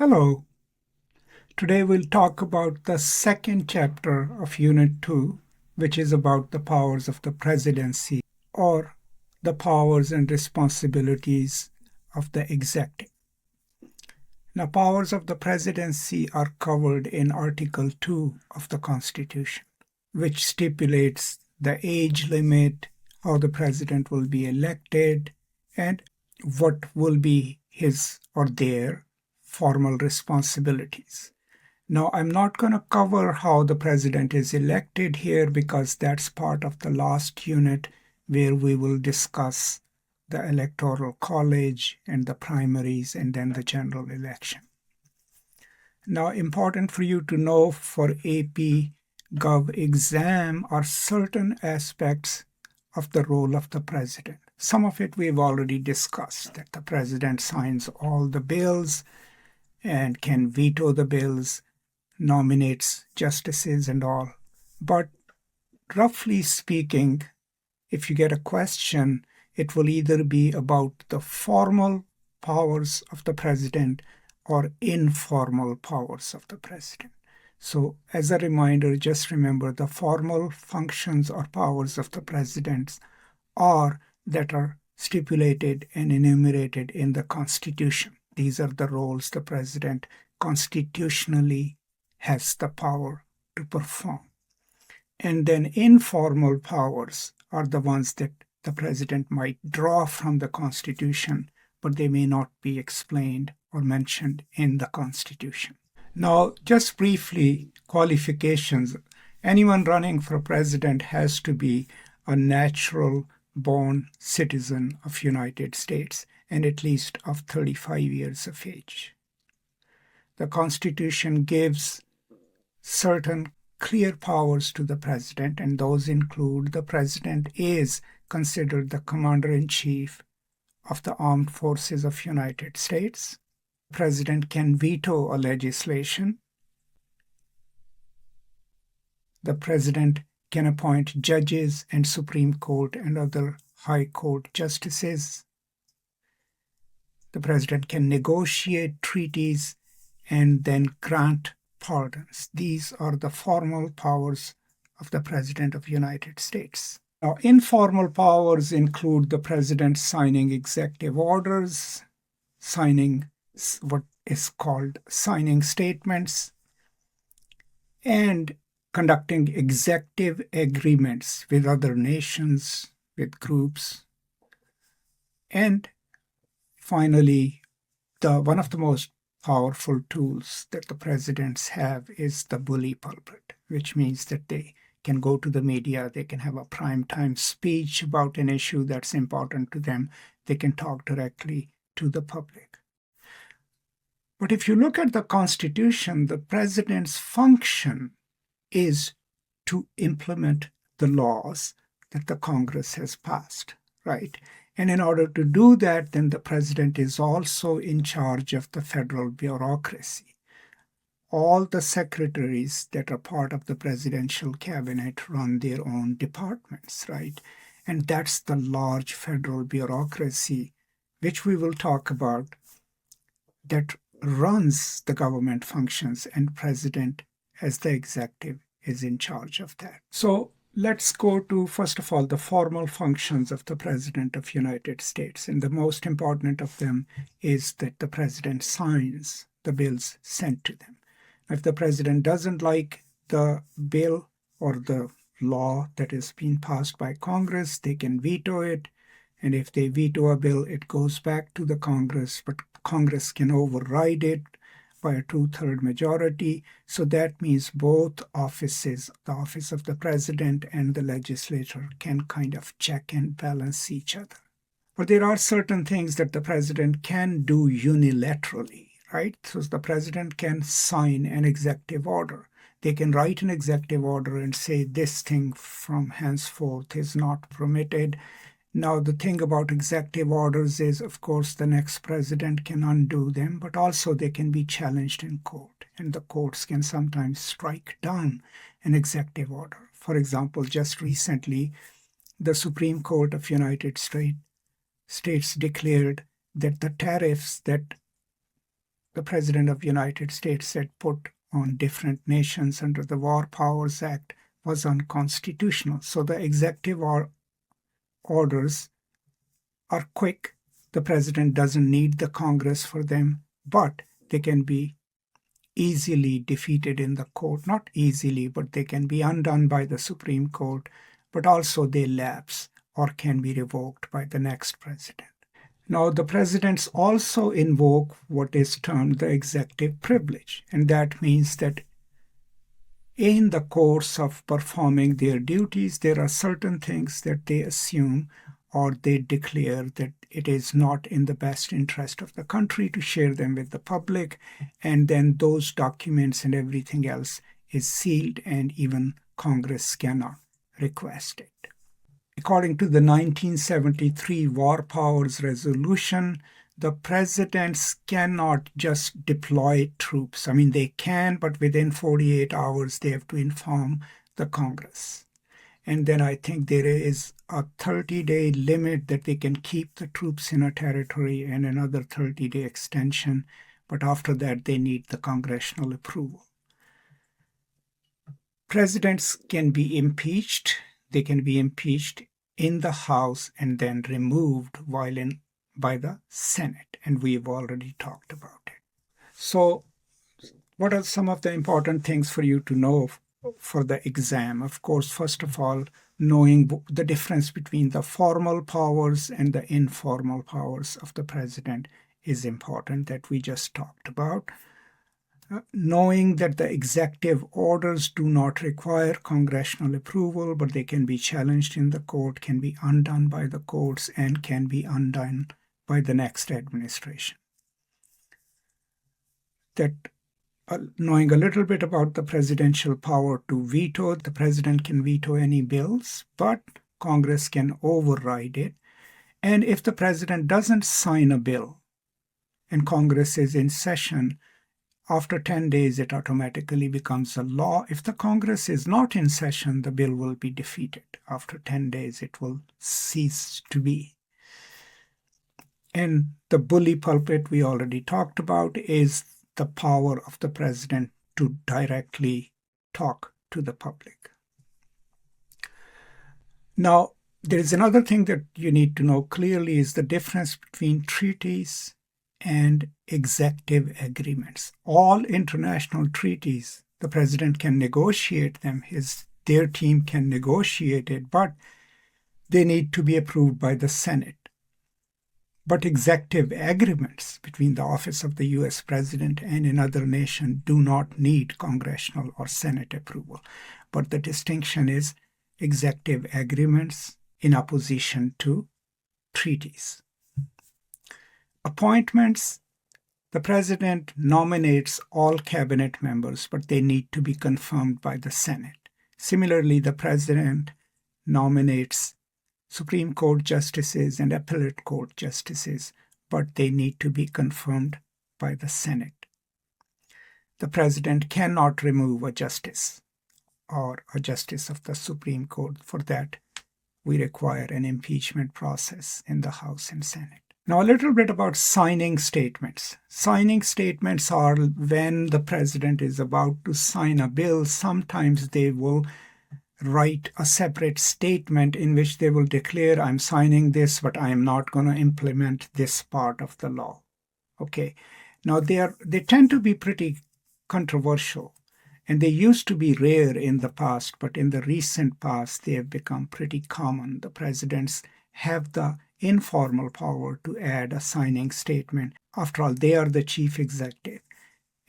Hello. Today we'll talk about the second chapter of Unit 2, which is about the powers of the presidency or the powers and responsibilities of the executive. Now, powers of the presidency are covered in Article 2 of the Constitution, which stipulates the age limit, how the president will be elected, and what will be his or their formal responsibilities. Now, I'm not going to cover how the president is elected here because that's part of the last unit where we will discuss the electoral college and the primaries and then the general election. Now, important for you to know for AP Gov exam are certain aspects of the role of the president. Some of it we've already discussed, that the president signs all the bills and can veto the bills, nominates justices and all. But roughly speaking, if you get a question, it will either be about the formal powers of the president or informal powers of the president. So as a reminder, just remember the formal functions or powers of the president are that are stipulated and enumerated in the Constitution. These are the roles the president constitutionally has the power to perform. And then informal powers are the ones that the president might draw from the Constitution, but they may not be explained or mentioned in the Constitution. Now, just briefly, qualifications. Anyone running for president has to be a natural born citizen of United States and at least of 35 years of age. The Constitution gives certain clear powers to the president, and those include the president is considered the commander-in-chief of the armed forces of United States. The president can veto a legislation. The president can appoint judges and Supreme Court and other high court justices. The president can negotiate treaties and then grant pardons. These are the formal powers of the President of the United States. Now, informal powers include the president signing executive orders, signing what is called signing statements, and conducting executive agreements with other nations, with groups. And finally, one of the most powerful tools that the presidents have is the bully pulpit, which means that they can go to the media, they can have a primetime speech about an issue that's important to them, they can talk directly to the public. But if you look at the Constitution, the president's function is to implement the laws that the Congress has passed, right? And in order to do that, then the president is also in charge of the federal bureaucracy. All the secretaries that are part of the presidential cabinet run their own departments, right? And that's the large federal bureaucracy, which we will talk about, that runs the government functions, and president as the executive is in charge of that. So let's go to, first of all, the formal functions of the President of the United States. And the most important of them is that the President signs the bills sent to them. If the President doesn't like the bill or the law that is being passed by Congress, they can veto it. And if they veto a bill, it goes back to the Congress, but Congress can override it by a 2/3 majority. So that means both offices, the office of the president and the legislature, can kind of check and balance each other. But there are certain things that the president can do unilaterally, right? So the president can sign an executive order. They can write an executive order and say this thing from henceforth is not permitted. Now, the thing about executive orders is, of course, the next president can undo them, but also they can be challenged in court, and the courts can sometimes strike down an executive order. For example, just recently, the Supreme Court of United States declared that the tariffs that the President of the United States had put on different nations under the War Powers Act was unconstitutional. So the executive orders are quick. The president doesn't need the Congress for them, but they can be easily defeated in the court. Not easily, but they can be undone by the Supreme Court, but also they lapse or can be revoked by the next president. Now, the presidents also invoke what is termed the executive privilege, and that means that in the course of performing their duties, there are certain things that they assume or they declare that it is not in the best interest of the country to share them with the public, and then those documents and everything else is sealed, and even Congress cannot request it. According to the 1973 War Powers Resolution, the presidents cannot just deploy troops. I mean, they can, but within 48 hours, they have to inform the Congress. And then I think there is a 30-day limit that they can keep the troops in a territory and another 30-day extension. But after that, they need the congressional approval. Presidents can be impeached. They can be impeached in the House and then removed by the Senate. And we've already talked about it. So what are some of the important things for you to know for the exam? Of course, first of all, knowing the difference between the formal powers and the informal powers of the president is important, that we just talked about. Knowing that the executive orders do not require congressional approval, but they can be challenged in the court, can be undone by the courts, and can be undone by the next administration. That knowing a little bit about the presidential power to veto, the president can veto any bills, but Congress can override it. And if the president doesn't sign a bill and Congress is in session, after 10 days, it automatically becomes a law. If the Congress is not in session, the bill will be defeated. After 10 days, it will cease to be. And the bully pulpit we already talked about is the power of the president to directly talk to the public. Now, there is another thing that you need to know clearly is the difference between treaties and executive agreements. All international treaties, the president can negotiate them, their team can negotiate it, but they need to be approved by the Senate. But executive agreements between the office of the US president and another nation do not need congressional or Senate approval. But the distinction is executive agreements in opposition to treaties. Appointments, the president nominates all cabinet members, but they need to be confirmed by the Senate. Similarly, the president nominates Supreme Court justices and appellate court justices, but they need to be confirmed by the Senate. The president cannot remove a justice or a justice of the Supreme Court. For that, we require an impeachment process in the House and Senate. Now, a little bit about signing statements. Signing statements are when the president is about to sign a bill. Sometimes they will write a separate statement in which they will declare, I'm signing this, but I am not going to implement this part of the law. Okay. Now, they tend to be pretty controversial, and they used to be rare in the past, but in the recent past, they have become pretty common. The presidents have the informal power to add a signing statement. After all, they are the chief executive,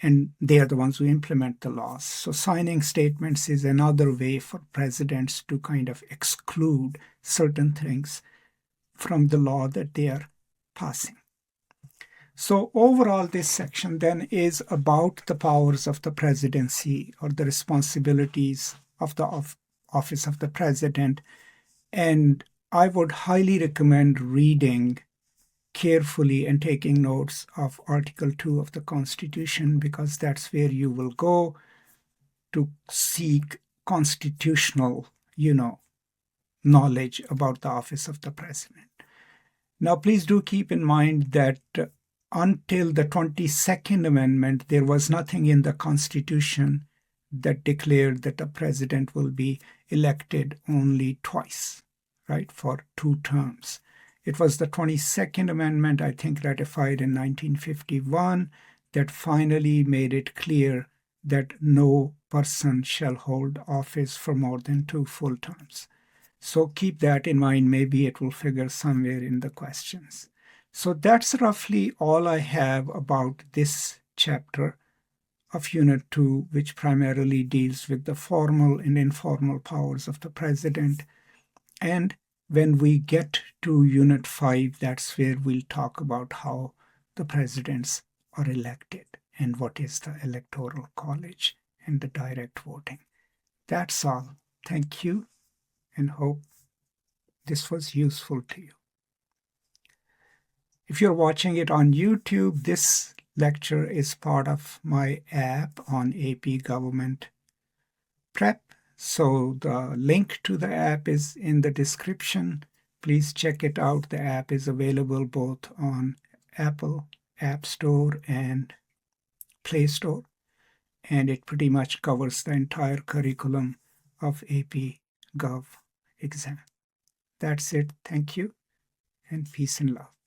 and they are the ones who implement the laws. So signing statements is another way for presidents to kind of exclude certain things from the law that they are passing. So overall, this section then is about the powers of the presidency or the responsibilities of the office of the president. And I would highly recommend reading carefully and taking notes of Article 2 of the Constitution, because that's where you will go to seek constitutional, knowledge about the office of the president. Now, please do keep in mind that until the 22nd Amendment, there was nothing in the Constitution that declared that a president will be elected only twice, right, for 2 terms. It was the 22nd Amendment, I think, ratified in 1951, that finally made it clear that no person shall hold office for more than 2 full terms. So keep that in mind. Maybe it will figure somewhere in the questions. So that's roughly all I have about this chapter of Unit 2, which primarily deals with the formal and informal powers of the president. And when we get to Unit 5, that's where we'll talk about how the presidents are elected and what is the Electoral College and the direct voting. That's all. Thank you, and hope this was useful to you. If you're watching it on YouTube, this lecture is part of my app on AP Government Prep. So the link to the app is in the description. Please check it out. The app is available both on Apple App Store and Play Store. And it pretty much covers the entire curriculum of AP Gov exam. That's it. Thank you, and peace and love.